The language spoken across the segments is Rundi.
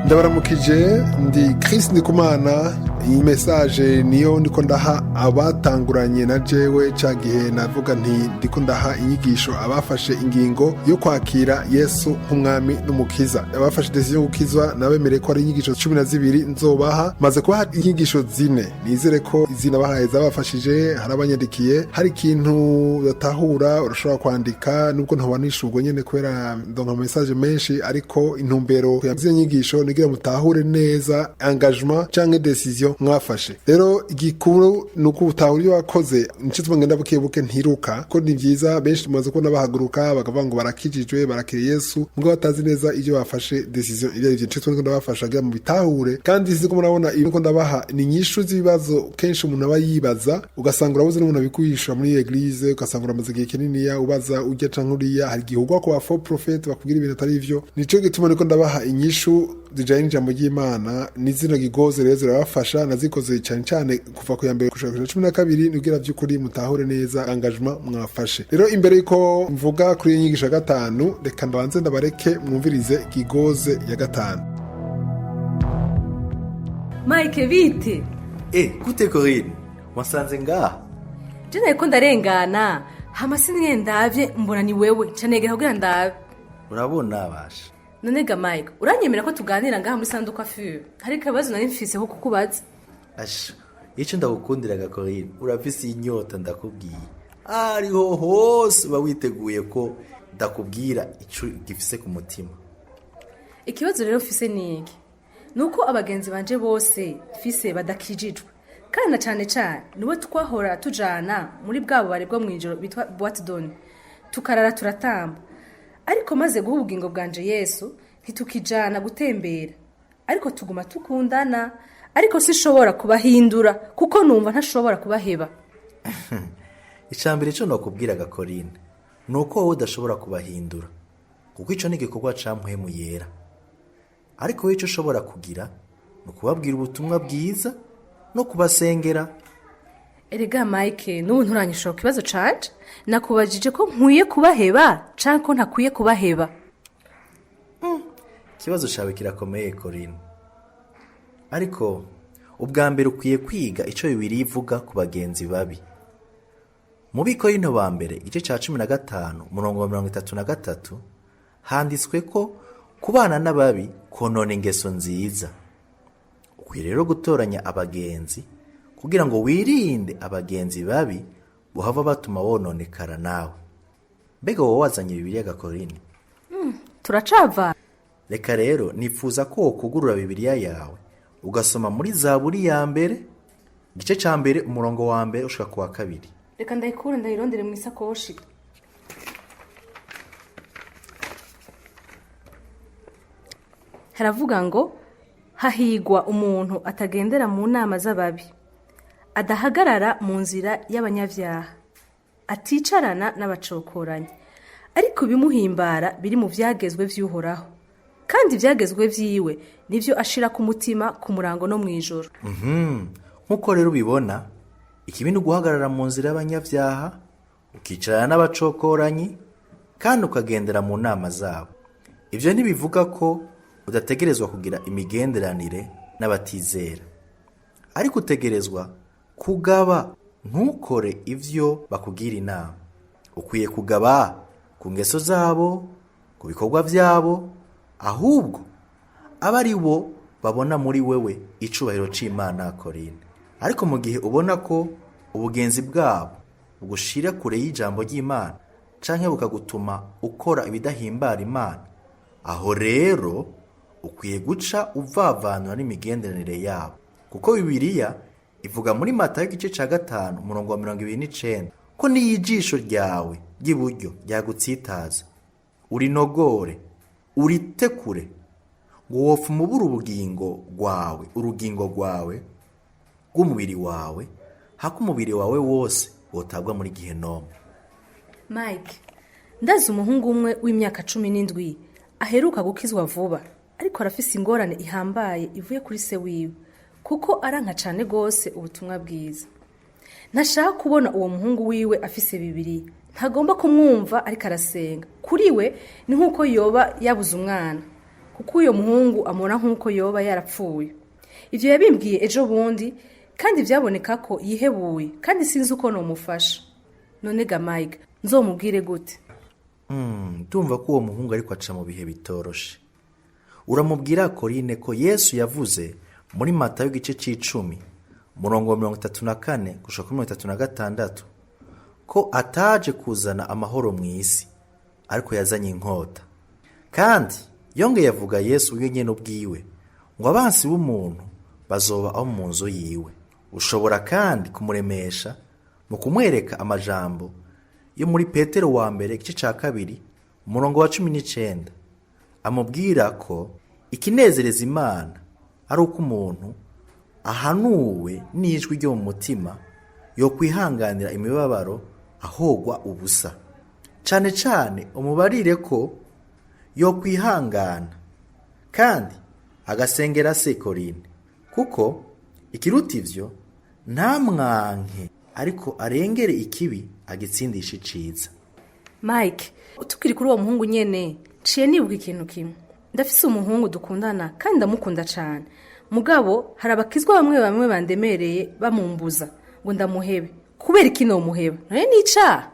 ndabaramukije ndi Chris Ndikumana. Iyi message niyo ndiko ndaha abatanguranye na jewe cagihe navuga nti ndiko ndaha inyigisho abafashe ingingo yo kwakira Yesu nk'umwami n'umukiza. Abafashe decision yo gukizwa nabemereye ko ari inyigisho 12 nzobaha, maze kubaha inyigisho 4. Nizere ko izina bahaye zabafashije. Harabanyandikiye hari ikintu batahura urashobora kwandika, nubwo ntabanishurwa nyene kubera ndonka message menshi, ariko intumbero yaziye inyigisho nigira mutahure neza engagement canke decision mwafashe. Rero igikuru nuko utahura iyo wakoze nicyo ngenda buke ntiruka ko ni byiza. Benshi tumaze kubona bahaguruka bakavuga ngo barakijijwe barakiriye Yesu, ngo batazi neza ibyo bafashe decision ibyo nicyo ngenda bafashaga mu bitahure. Kandi sizi ko murabona ibyo ndabaha ni nyishu z'ibibazo kenshi umuntu aba yibaza, ugasanga urabuze n'umuntu abikwisha muri eglise, ugasanga uramaze igihe kinini ya ubaza ujya cankuriya, hari gihugwa ko ba faux prophète bakubwira ibintu atari ivyo. Nico gituma niko ndabaha inyishu zijanye n'ijambo ry'Imana. Nizino gigoze rero zirabafasha, nazikoze cyane cyane kuva ku ya mbere gushaka 12 nugira by'ukuri mutahure neza engagement mwafashe. Rero imbere yuko mvuga kuri iyi nyigisho ya 5, reka ndabanze ndabareke mwumvirize gigoze ya 5. Mike bite? Gute Corinne? Wasanze ngaha? Jene ko ndarengana, hama singendavye mbona ni wewe, canegera kugira ndabe. Urabona basha. None ga Mike, uranyemera ko tuganira ngaha muri sanduka fu? Hari kabazo nari mfise ho kukubaza. Asha, ico ndagukundiraga Corinne, urafise inyota ndakubwiye. Ariho hose bawiteguye ko ndakubwira ico gifise ku mutima. Ikibazo rero mfise ni iki? Nuko abagenzi banje bose mfise badakijijwe. Kandi na cyane niwe twahora tujana muri bwabo bari bwo mwijoro bitwa boîte donne. Tukarara turatamba. Ariko maze guha ubugingo bwanje Yesu, ntitukijana gutembera. Ariko tuguma tukundana, ariko sishobora kubahindura kuko numva ntashobora kubaheba. Icambere cyo nakubwiraga Corinne, nuko wowe udashobora kubahindura. Kuko ico ni gikorwa campwemu yera. Ariko ico ushobora kugira no kubabwira ubutumwa bwiza no kubasengera. Erega Mike, n'ubu nturanyishura kibazo canje, nakubajije ko nkwiye kubaheba canke ko ntakwiye kubaheba. Kibazo cawe kirakomeye Corinne. Ariko ubwa mbere ukwiye kwiga ico Bibiliya ivuga ku bagenzi babi. Mu Bikorinto ba mbere igice ca 15 umurongo 33 handitswe ko kubana n'ababi konona ingeso nziza. Ukwiye rero gutoranya abagenzi kugira ngo wirinde abagenzi babi buhava batuma wononekara nawe. Mbega wowe wazanye Bibiliya ga Corinne? Turacava. Reka rero nifuza ko kugurura Bibiliya yawe ugasoma muri Zaburi ya mbere igice ca mbere umurongo wa mbere ushika ku wa 2. Reka ndayikure ndayirondere mu isakoshi. Haravuga ngo hahigwa umuntu atagendera mu nama z'ababi, adahagarara mu nzira y'abanyavyaha, aticarana n'abacokoranye, ariko bimuhimbara biri mu vyagezwe vy'Uhoraho, kandi vyagezwe vyiwe nivyo ashira ku mutima ku murango no mwijoro. Nkuko rero ubibona, ikibi ni guhagarara mu nzira y'abanyavyaha, ukicarana n'abacokoranyi, kandi ukagendera mu nama zabo. Ivyo ntibivuga ko udategerezwa kugira imigenderanire n'abatizera, ariko utegerezwa kugaba, ntukore ivyo bakugira inama. Ukwiye kugaba ku ngeso zabo, ku bikorwa vyabo, ahubwo aba ari bo babona muri wewe icubahiro c'Imana Corinne. Ariko mu gihe ubona ko ubugenzi bwabo bugushira kure y'ijambo ry'Imana canke bukagutuma ukora ibidahimbara Imana, aho rero ukwiye guca uvavanura n'imigenderanire yabo. Kuko Bibiliya ivuga muri Matayo igice ca 5 umurongo wa 29 ko n'ijisho ryawe ry'iburyo ryagutsitaza urinogore uritekure ngo wofu mubura urugingo rwawe rw'umubiri wawe, hako umubiri wawe wose wotabwa muri Gehinomu. Mike, ndazi umuhungu umwe w'imyaka 17 aheruka gukizwa vuba, ariko arafise ingorane ihambaye ivuye kuri se wiwe, kuko aranka cane gose ubutumwa bwiza. Ntashaka kubona uwo muhungu wiwe afise Bibiliya, ntagomba kumwumva ariko arasenga. Kuri we ni nkuko yoba yabuze umwana, kuko uyo muhungu amubona nk'uko yoba yarapfuye. Ivyo yabimbwiye ejo bundi kandi vyaboneka ko yihebuye kandi sinzi uko nomufasha. None ga Mike, nzomubwire gute? Ndumva ko uwo muhungu ariko aca mu bihe bitoroshe. Uramubwira Korine ko Yesu yavuze muri Matayo igice c'10 murongo 34 gushika 36 ko ataje kuzana amahoro mu isi ariko yazanye inkota. Kandi yongeye yavuga Yesu wenyene ubwiwe ngo abansi b'umuntu bazoba aho mu nzu yiwe. Ushobora kandi kumuremesha mu kumwereka amajambo yo muri Petero wa mbere igice ca 2 umurongo wa 19 amubwira ko ikinezereza Imana ari uko umuntu ahanuwe n'ijwi ryo mu mutima yo kwihanganira imibabaro ahogwa ubusa. Cane cane umubarire ko yo kwihangana kandi agasengera se Korine, kuko ikiruta ivyo nta mwanke ariko arengere ikibi agitsindisha iciza. Mike, tukiri kuri uwo muhungu nyene ciye nibuka ikintu kimwe. Ndafise umuhungu dukundana kandi ndamukunda cane. Mugabo hari abakizwa bamwe bandemereye bamumbuza ngo ndamuhebe. Kubera iki no muheba? Naye nica.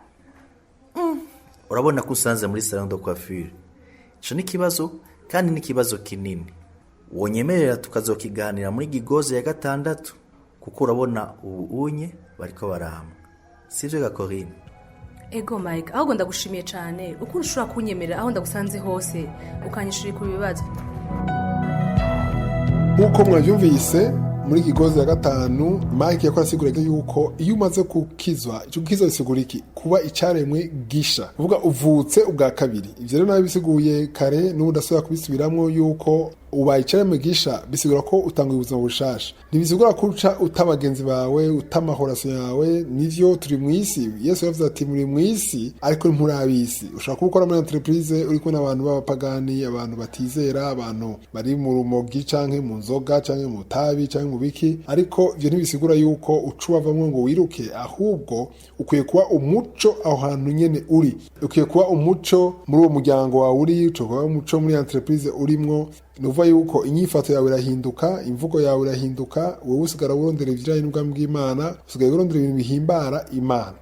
Urabona ko usanze muri salon de coiffure. Ico ni kibazo kandi ni kibazo kinini. Wonyemerera tukazokiganira muri Gigoze ya 6 kuko urabona ubu unye bariko barama. Sivyo ga Korine? Ego Mike, ahubwo ndagushimiye cyane uko ushobora kunyemerera aho ndagusanze hose ukanyishura ku bibazo. Uko mwavyumvise muri Gigoze ya 5 Mike yakora sigureke yuko iyo umaze kukizwa ico kizo bisigura iki kuba icaremwe gisha uvuga uvutse ubwa kabiri. Ivyo rero nayo bisiguye kare n'ubudasubira kubisubiramwo yuko ubaye icaremwe gisha bisigura ko utanga ubuzima bushasha. Ntibisigura ko uca utabagenzi bawe utamahorasi yawe. Nivyo turi mu isi. Yesu yavuze ati muri mu isi ariko ntimurabisi. Ushaka gukora muri entreprise uri kumwe n'abantu b'abapagani, abantu batizera, abantu bari mu rumogi canke mu nzoga canke mu tabi canke mu biki, ariko ivyo ntibisigura yuko ucu wavamwe ngo wiruke, ahubwo ukwiye kuba umuco aho hantu nyene uri. Ukwiye kuba umuco muri uwo muryango wawe uri, ucokuba umuco muri entreprise urimwo. Nuva yuko inyifato yawe irahinduka, imvugo yawe irahinduka, wowe usigara urondera ibijanye n'ubwami bw'Imana, usigara urondera ibintu bihimbara Imana.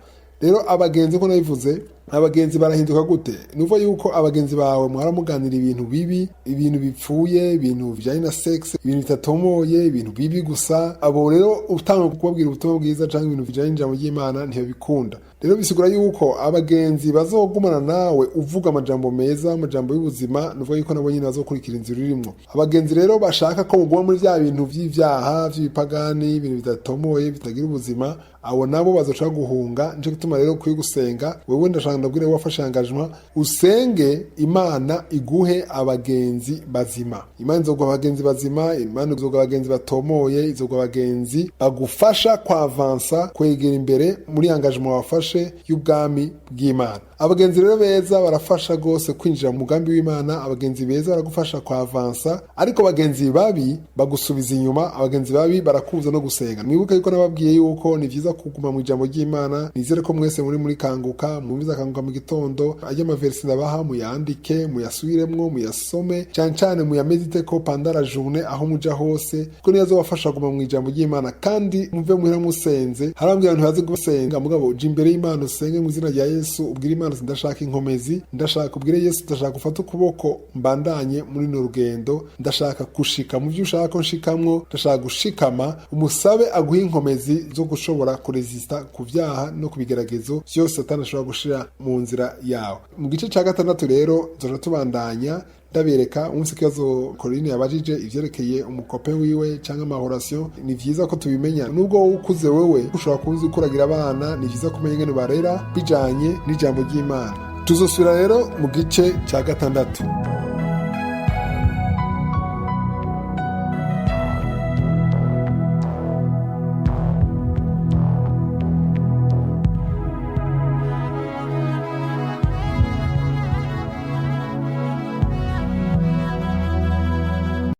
Rero abagenzi ko nabivuze, abagenzi barahinduka gute? Nuva yuko abagenzi bawe mwaramuganira ibintu bibi, ibintu bipfuye, ibintu bijanye na sex, ibintu bitatomoye, ibintu bibi gusa. Abo rero utanga kubabwira ubutumwa bwiza canke ibintu bijanye n'ijambo ry'Imana ntibikunda. Rero bisigura yuko abagenzi bazogumana nawe uvuga amajambo meza, amajambo y'ubuzima, nuva yuko nabo nyine bazokurikira inzira urimo. Abagenzi rero bashaka ko muguma muri vya bintu vy'ivyaha, vy'ibipagani, ibintu bitatomoye, bitagira ubuzima, abo nabo bazoca guhunga. Nico gituma rero kwiye gusenga. Wewe ndashaka ndabwire wafashe engagement usenge Imana iguhe abagenzi bazima. Imana izoguha abagenzi bazima, Imana izoguha abagenzi batomoye, izoguha abagenzi bagufasha kwa avansa, kwegera imbere muri engagement wafashe y'ubwami bw'Imana. Abagenzi rero beza barafasha gose kwinjira mu mugambi w'Imana. Abagenzi beza baragufasha kwa avansa, ariko abagenzi babi bagusubiza inyuma. Abagenzi babi barakubuza no gusenga. Mwibuke yuko nababwiye yuko ni vyiza kuguma mu ijambo ry'Imana. Nizere ko mwese muri kanguka, mwumviza kanguka mu gitondo, ajya amaversi ndabaha muyandike, muyasubiremwo, muyasome, cyane muyamedite ko pendant la journée aho muja hose, kuko niyo azobafasha kuguma mu ijambo ry'Imana. Kandi muve muhera musenze. Harambwira abantu bazi gusenga, mugabo uje imbere y'Imana usenge mu izina rya Yesu, ubwire Imana ndashaka inkomezi, ndashaka ubwire Yesu, ndashaka gufata ukuboko mbandanye muri no rugendo, ndashaka gushika mu byo ushaka ko nshikamwo, ndashaka gushikama. Umusabe aguha inkomezi zo gushobora kuresista ku vyaha no kubigeragezo byose Satani ashobora gushira mu nzira yawe. Mu gice ca 6 rero nzoja tubandanya ndabereka umunsi kibazo Korine yabajije ivyerekeye umukope wiwe cyangwa amahorasyon. Ni vyiza ko tubimenya, nubwo ukuze wewe ushobora kuzi kuragira abana, ni vyiza kumenya ingene barera bijanye n'ijambo ry'Imana. Tuzosubira rero mu gice ca 6.